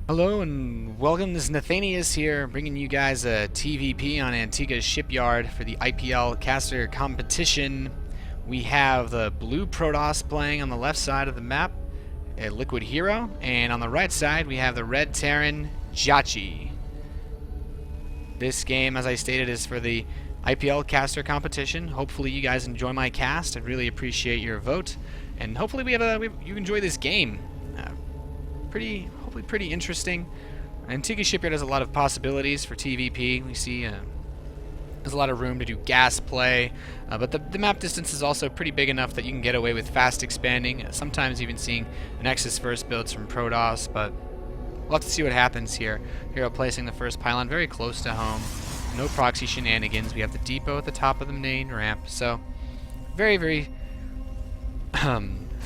Hello and welcome. This is Nathanius here, bringing you guys a TVP on Antigua's Shipyard for the IPL caster competition. We have the blue Protoss playing on the left side of the map, a Liquid Hero, and on the right side we have the red Terran Jjakji. This game, as I stated, is for the IPL caster competition. Hopefully you guys enjoy my cast. I'd really appreciate your vote, and hopefully you enjoy this game. Hopefully pretty interesting. Antigua Shipyard has a lot of possibilities for TVP. We see there's a lot of room to do gas play, but the map distance is also pretty big enough that you can get away with fast expanding, sometimes even seeing Nexus first builds from Protoss, but we'll have to see what happens here. Hero placing the first pylon very close to home. No proxy shenanigans. We have the depot at the top of the main ramp, so very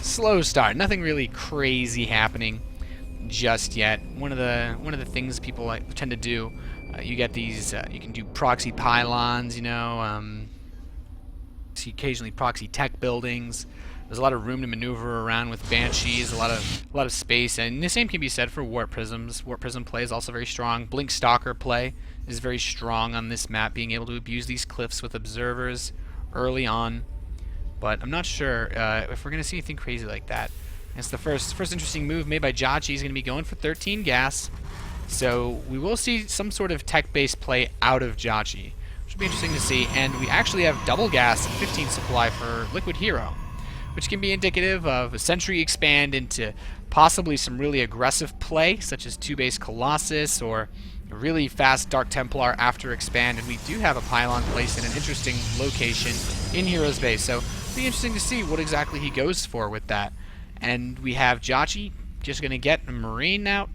slow start. Nothing really crazy happening just yet. One of the things people tend to do, you get these, you can do proxy pylons, see occasionally proxy tech buildings. There's a lot of room to maneuver around with banshees, a lot of space, and the same can be said for warp prisms. Warp prism play is also very strong. Blink stalker play is very strong on this map, being able to abuse these cliffs with observers early on. But I'm not sure if we're going to see anything crazy like that. It's the first interesting move made by Jjakji. He's going to be going for 13 gas. So we will see some sort of tech-based play out of Jjakji, which will be interesting to see. And we actually have double gas and 15 supply for Liquid Hero, which can be indicative of a Sentry expand into possibly some really aggressive play, such as 2-base Colossus or a really fast Dark Templar after expand. And we do have a pylon placed in an interesting location in Hero's base. So it'll be interesting to see what exactly he goes for with that. And we have Jjakji just going to get a Marine out.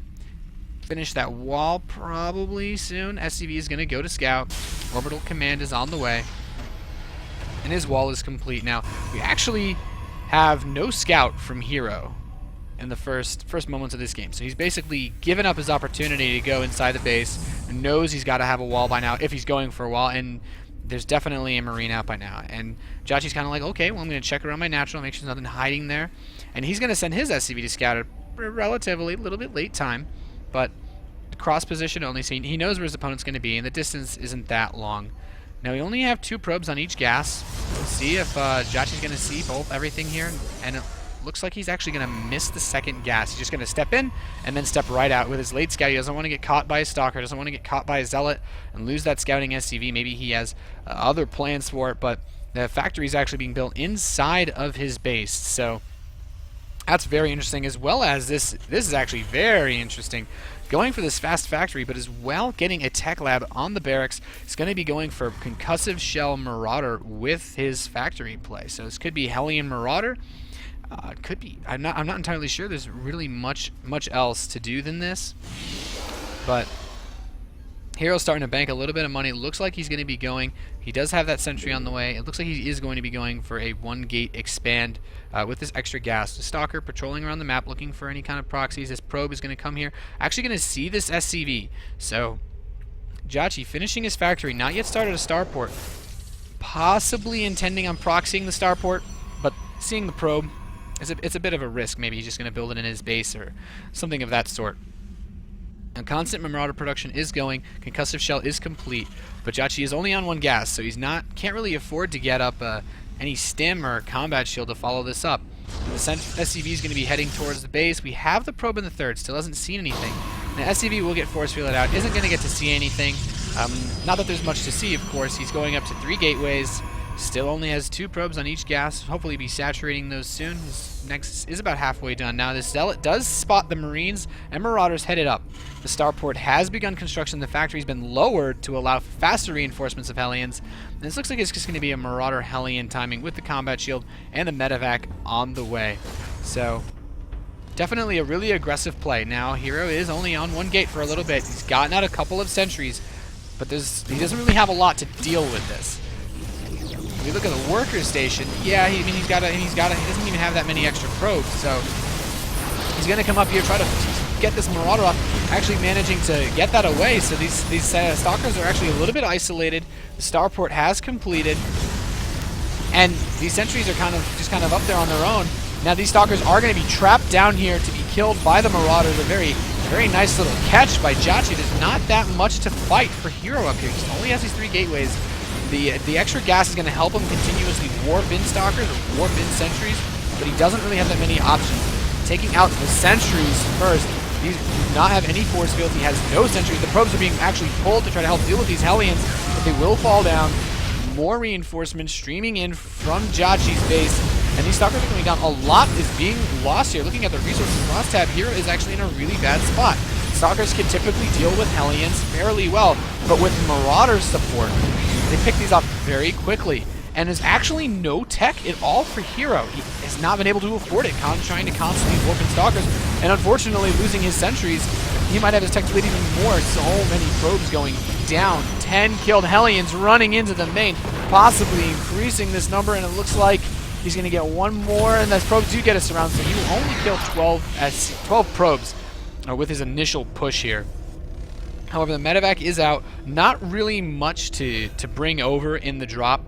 Finish that wall probably soon. SCV is going to go to Scout. Orbital Command is on the way. And his wall is complete. Now, we actually have no Scout from Hero in the first moments of this game. So he's basically given up his opportunity to go inside the base. Knows he's got to have a wall by now if he's going for a wall. And there's definitely a Marine out by now. And Jjakji's kind of like, okay, well, I'm going to check around my natural, make sure there's nothing hiding there. And he's going to send his SCV to scout at a relatively little bit late time, but cross position only, so he knows where his opponent's going to be, and the distance isn't that long. Now, we only have 2 probes on each gas. We'll see if Jjakji's going to see everything here, and it looks like he's actually going to miss the second gas. He's just going to step in and then step right out with his late scout. He doesn't want to get caught by a stalker, doesn't want to get caught by a zealot and lose that scouting SCV. Maybe he has other plans for it, but the factory is actually being built inside of his base, so that's very interesting, as well as this is actually very interesting. Going for this fast factory, but as well getting a tech lab on the barracks. He's going to be going for concussive shell Marauder with his factory play. So this could be Hellion Marauder. It could be. I'm not entirely sure. There's really much else to do than this. But Hero's starting to bank a little bit of money. It looks like he's going to be going. He does have that sentry on the way. It looks like he is going to be going for a 1-gate expand with this extra gas. The Stalker patrolling around the map looking for any kind of proxies. This probe is going to come here. Actually going to see this SCV. So Jjakji finishing his factory. Not yet started a starport. Possibly intending on proxying the starport, but seeing the probe, it's a bit of a risk. Maybe he's just going to build it in his base or something of that sort. Now, constant Marauder production is going. Concussive shell is complete, but Jjakji is only on 1 gas, so he's can't really afford to get up any stim or combat shield to follow this up. The SCV is going to be heading towards the base. We have the probe in the third, still hasn't seen anything. Now, SCV will get force fielded out, isn't going to get to see anything. Not that there's much to see, of course. He's going up to 3 gateways. Still only has 2 probes on each gas. Hopefully be saturating those soon. His Nexus is about halfway done. Now this Zealot does spot the Marines and Marauders headed up. The starport has begun construction. The factory's been lowered to allow faster reinforcements of Hellions. And this looks like it's just going to be a Marauder Hellion timing with the combat shield and the medevac on the way. So definitely a really aggressive play. Now Hero is only on 1 gate for a little bit. He's gotten out a couple of sentries, but he doesn't really have a lot to deal with this. If we look at the worker station, yeah, he doesn't even have that many extra probes, so he's going to come up here, try to get this Marauder off, actually managing to get that away, so these Stalkers are actually a little bit isolated. The starport has completed, and these sentries are just kind of up there on their own. Now these Stalkers are going to be trapped down here to be killed by the Marauders. A very, very nice little catch by Jjakji. There's not that much to fight for Hero up here. He only has these 3 gateways. The extra gas is going to help him continuously warp in Stalkers or warp in Sentries, but he doesn't really have that many options. Taking out the Sentries first. These do not have any force fields. He has no Sentries. The probes are being actually pulled to try to help deal with these Hellions, but they will fall down. More reinforcements streaming in from Jjakji's base, and these Stalkers are coming down. A lot is being lost here. Looking at the resources lost tab, Hero is actually in a really bad spot. Stalkers can typically deal with Hellions fairly well, but with Marauders support, they pick these up very quickly. And there's actually no tech at all for Hero. He has not been able to afford it, trying to constantly warp in Stalkers, and unfortunately losing his Sentries, he might have his tech depleted even more. So many probes going down. 10 killed Hellions running into the main, possibly increasing this number, and it looks like he's going to get one more, and those probes do get us around, so he will only kill 12 probes with his initial push here. However, the medevac is out. Not really much to bring over in the drop.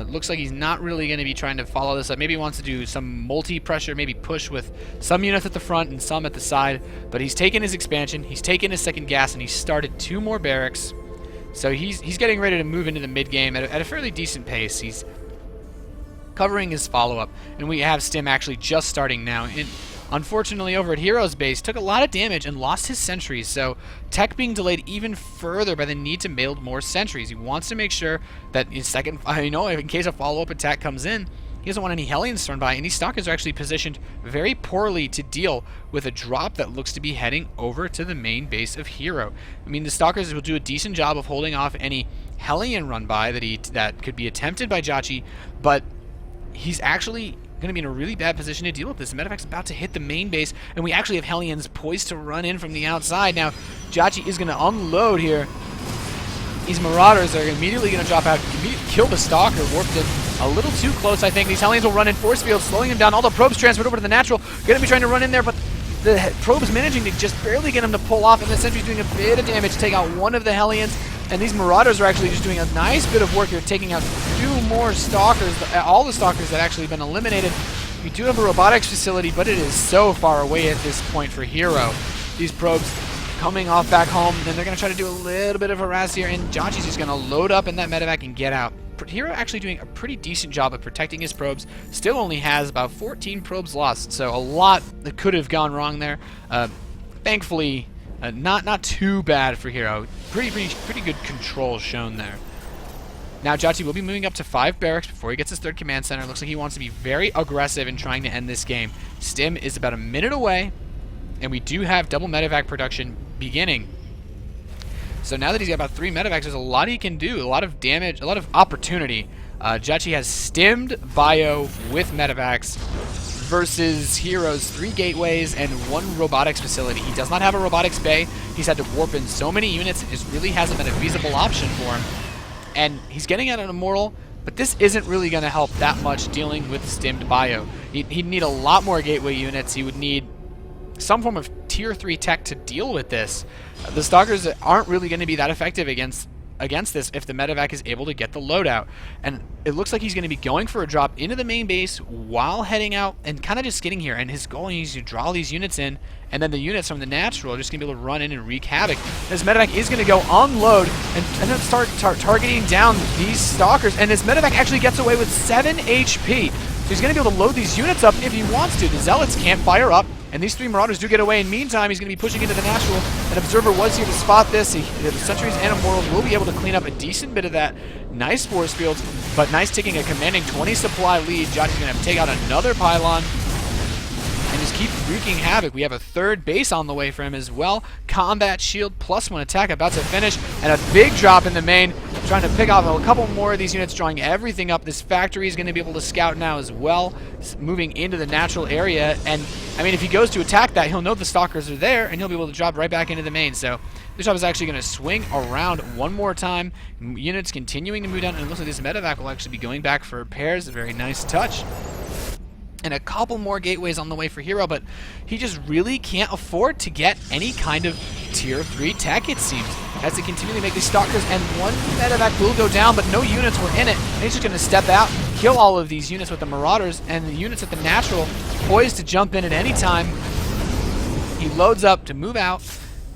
Looks like he's not really going to be trying to follow this up. Maybe he wants to do some multi-pressure, maybe push with some units at the front and some at the side. But he's taken his expansion, he's taken his second gas, and he's started 2 more barracks. So he's getting ready to move into the mid-game at a fairly decent pace. He's covering his follow-up, and we have Stim actually just starting now. Unfortunately, over at Hero's base, took a lot of damage and lost his Sentries, so tech being delayed even further by the need to build more Sentries. He wants to make sure that in case a follow-up attack comes in, he doesn't want any Hellions thrown by, and these Stalkers are actually positioned very poorly to deal with a drop that looks to be heading over to the main base of Hero. I mean, the Stalkers will do a decent job of holding off any Hellion run-by that could be attempted by Jjakji, but he's actually going to be in a really bad position to deal with this. Medevac's about to hit the main base, and we actually have Hellions poised to run in from the outside. Now, Jjakji is going to unload here. These Marauders are immediately going to drop out, kill the Stalker, warped in a little too close, I think. These Hellions will run in force field, slowing him down. All the probes transferred over to the natural. Going to be trying to run in there, but the probe's managing to just barely get him to pull off, and the Sentry's doing a bit of damage to take out one of the Hellions. And these Marauders are actually just doing a nice bit of work here, taking out 2 more Stalkers, all the Stalkers that actually been eliminated. We do have a robotics facility, but it is so far away at this point for Hero. These probes coming off back home, and they're going to try to do a little bit of harass here, and Jjakji's just going to load up in that medevac and get out. Hero actually doing a pretty decent job of protecting his probes. Still only has about 14 probes lost, so a lot that could have gone wrong there. Thankfully, not too bad for Hero. Pretty good control shown there. Now Jjakji will be moving up to 5 barracks before he gets his 3rd command center. Looks like he wants to be very aggressive in trying to end this game. Stim is about a minute away, and we do have double medevac production beginning. So now that he's got about 3 medevacs, there's a lot he can do, a lot of damage, a lot of opportunity. Jjakji has stimmed bio with medevacs versus Hero's 3 gateways and 1 robotics facility. He does not have a robotics bay. He's had to warp in so many units, it really hasn't been a feasible option for him. And he's getting out an immortal, but this isn't really going to help that much dealing with stimmed bio. He'd need a lot more gateway units. He would need some form of tier 3 tech to deal with this. The Stalkers aren't really going to be that effective against this if the medevac is able to get the loadout. And it looks like he's going to be going for a drop into the main base while heading out and kind of just getting here. And his goal is to draw these units in, and then the units from the natural are just going to be able to run in and wreak havoc. This medevac is going to go unload and then start targeting down these Stalkers. And this medevac actually gets away with 7 HP. So he's going to be able to load these units up if he wants to. The Zealots can't fire up, and these 3 Marauders do get away. In the meantime, he's going to be pushing into the natural. An Observer was here to spot this. The Sentries and Immortals will be able to clean up a decent bit of that. Nice force fields, but nice taking a commanding 20 supply lead. Jjakji's going to have to take out another pylon and just keep wreaking havoc. We have a 3rd base on the way for him as well. Combat shield +1 attack about to finish, and a big drop in the main. Trying to pick off a couple more of these units, drawing everything up. This factory is going to be able to scout now as well, moving into the natural area. And, I mean, if he goes to attack that, he'll know the Stalkers are there, and he'll be able to drop right back into the main. So this job is actually going to swing around one more time. Units continuing to move down, and it looks like this medevac will actually be going back for repairs. A very nice touch. And a couple more gateways on the way for Hero, but he just really can't afford to get any kind of tier 3 tech, it seems, as they continually make these Stalkers, and 1 medevac will go down, but no units were in it. And he's just going to step out, kill all of these units with the Marauders, and the units at the natural poised to jump in at any time. He loads up to move out,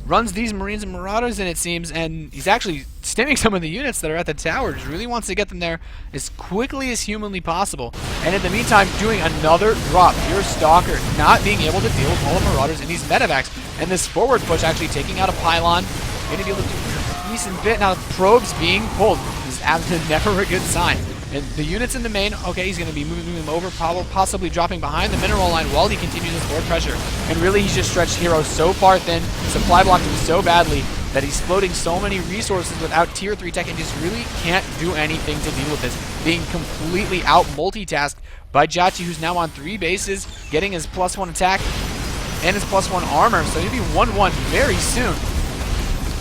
runs these Marines and Marauders in, it seems, and he's actually stimming some of the units that are at the tower. Just really wants to get them there as quickly as humanly possible. And in the meantime, doing another drop. Pure Stalker not being able to deal with all the Marauders and these medevacs. And this forward push actually taking out a pylon. Going to be able to do a decent bit. Now, probes being pulled is absolutely never a good sign. And the units in the main, okay, he's going to be moving them over, possibly dropping behind the mineral line while he continues his forward pressure. And really, he's just stretched Hero so far thin, supply blocked him so badly that he's floating so many resources without tier 3 tech and just really can't do anything to deal with this. Being completely out multitasked by Jjakji, who's now on 3 bases, getting his +1 attack and his +1 armor. So he'll be 1-1 very soon.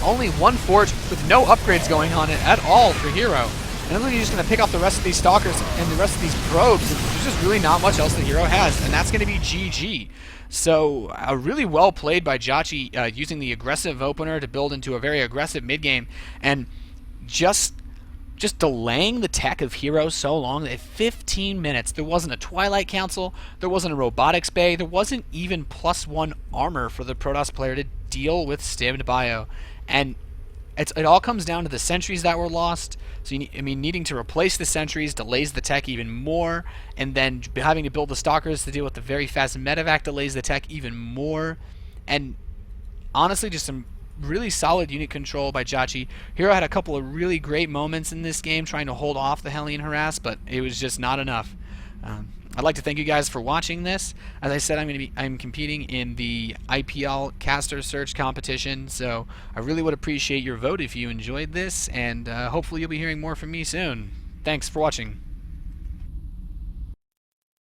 Only 1 forge with no upgrades going on it at all for Hero. And then you're just going to pick off the rest of these Stalkers and the rest of these probes. There's just really not much else the Hero has, and that's going to be GG. So, really well played by Jjakji, using the aggressive opener to build into a very aggressive mid-game, and just delaying the tech of Hero so long that 15 minutes. There wasn't a Twilight Council, there wasn't a Robotics Bay, there wasn't even +1 armor for the Protoss player to deal with stimmed bio. And it all comes down to the sentries that were lost. So, needing to replace the sentries delays the tech even more, and then having to build the Stalkers to deal with the very fast medevac delays the tech even more. And honestly, just some really solid unit control by Jjakji. Hero had a couple of really great moments in this game trying to hold off the Hellion harass, but it was just not enough. I'd like to thank you guys for watching this. As I said, I'm competing in the IPL caster search competition, so I really would appreciate your vote if you enjoyed this, and hopefully you'll be hearing more from me soon. Thanks for watching.